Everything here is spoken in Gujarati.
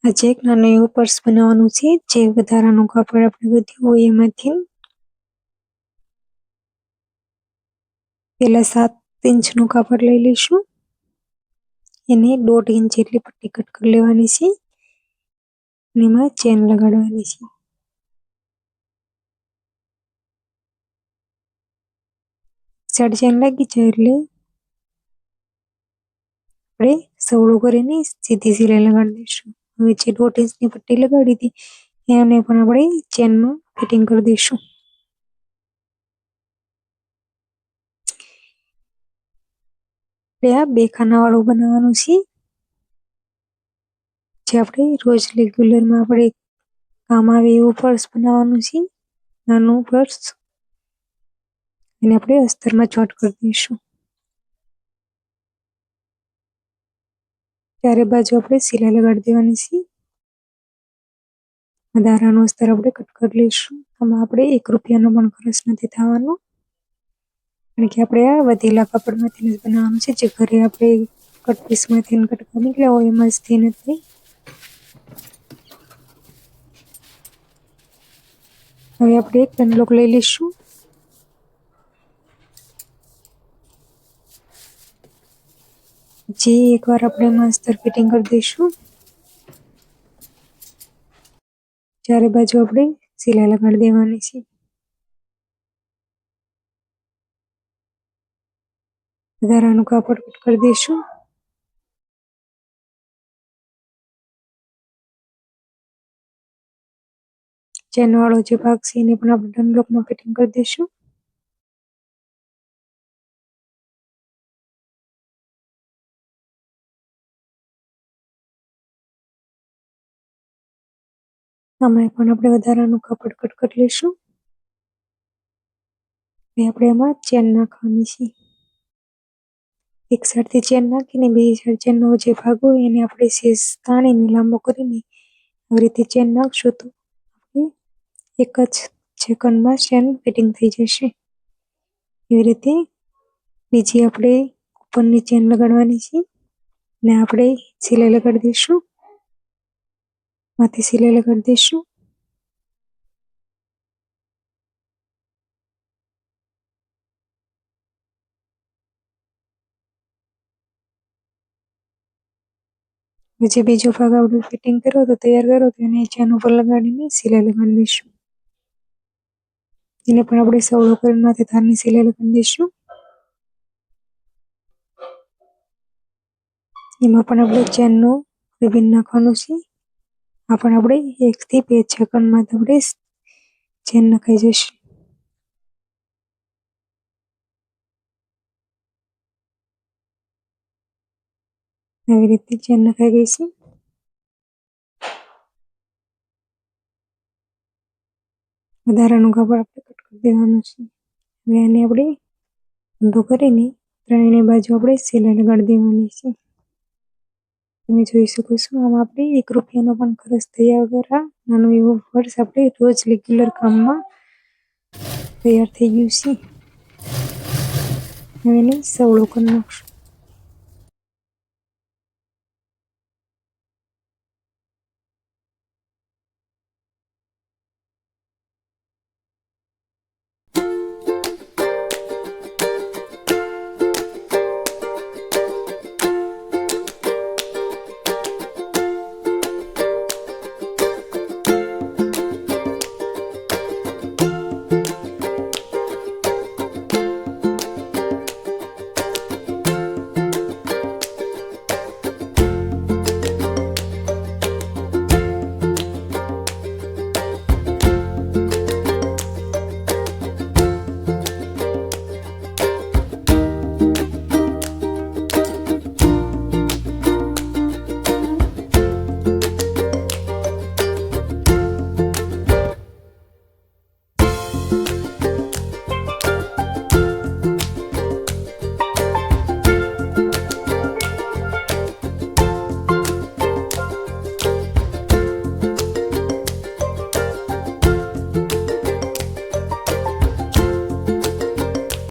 આજે એક નાનો એવો પર્સ બનાવવાનું છે, જે વધારાનું કાપડ આપણે વધ્યું હોય એમાંથી પહેલા 7 ઇંચનું કાપડ લઈ લઈશું. એને 1.5 ઇંચ જેટલી પટ્ટી કટ કરી લેવાની છે અને એમાં ચેન લગાડવાની છે. સાઈડ ચેન લાગી જાય એટલે આપણે સવડો કરીને સીધી સિલાઈ લગાડી દઈશું. હવે જે 1.5 ઇંચની પટ્ટી લગાડી હતી એને પણ આપણે ચેનમાં ફિટિંગ કરી દઈશું. આ 2 ખાનાવાળું બનાવવાનું છે, જે આપણે રોજ રેગ્યુલરમાં આપણે કામ આવે એવું પર્સ બનાવવાનું છે. નાનું પર્સ એને આપણે અસ્તરમાં ચોંટ કરી દઈશું. ચારે બાજુ આપણે સિલાઈ લગાડી દેવાની છે. વધારાનું અસ્તર આપણે કટ કરી લઈશું. આમાં આપણે 1 રૂપિયાનો પણ ખર્ચ નથી થવાનો, કારણ કે આપણે આ વધેલા કાપડમાંથી જ બનાવવાનું છે, જે ઘરે આપણે કટ પીસમાંથી કટકા નીકળ્યા હોય એમાંથી નથી. હવે આપણે એક પેનલોક લઈ લઈશું. જે એકવાર આપણે એમાં અસ્તર ફિટિંગ કરી દઈશું. ચારે બાજુ આપણે સિલાઈ લગાડી દેવાની છે. વધારાનું કાપડ કટ કરી દઈશું. ચેનવાળો જે ભાગ છે એને પણ આપણે ડનલોકમાં ફિટિંગ કરી દઈશું. આમાં પણ આપણે વધારાનું કાપડ કટ કરી લઈશું. હવે આપણે એમાં ચેન નાખવાની છે. એક સાઈડથી ચેન નાખીને બીજી સાઈડ ચેનનો જે ભાગ હોય એને આપણે સેજ તાણીને લાંબો કરીને આવી રીતે ચેન નાખશું તો આપણે એક જ સેકન્ડમાં ચેન ફિટિંગ થઈ જશે. એવી રીતે બીજી આપણે ઉપરની ચેન લગાડવાની છે ને આપણે સિલાઈ લગાડી દઈશું. માથે સિલાઈ લગાડી દઈશું. જે બીજો ભાગ આપણે ફિટિંગ કર્યો તો તૈયાર કર્યો તો એને ચેન ઉપર લગાડીને સિલાઈ લગાડી દઈશું. એને પણ આપણે સવડો કરીને માથે ધારની સિલાઈ લગાડી દઈશું. એમાં પણ આપણે ચેનનું રિબન નાખવાનું છે. આ પણ આપણે 1 થી 2 સેકન્ડમાં આપણે ચેન નખાઈ જશે. આવી રીતે ચેન નખાઈ ગઈ છે. વધારાનું કાપડ આપણે કટ કરી દેવાનું છે. હવે આને આપણે ઊંધો કરીને ત્રણેય બાજુ આપણે સિલાઈ લગાડી દેવાની છે. તમે જોઈ શકો છો આમાં આપણે 1 રૂપિયાનો પણ ખર્ચ થયા વગર આ નાનું એવું પર્સ આપણે રોજ રેગ્યુલર કામમાં તૈયાર થઈ ગયું છે. હવે એને સવડો કરી નાખશું.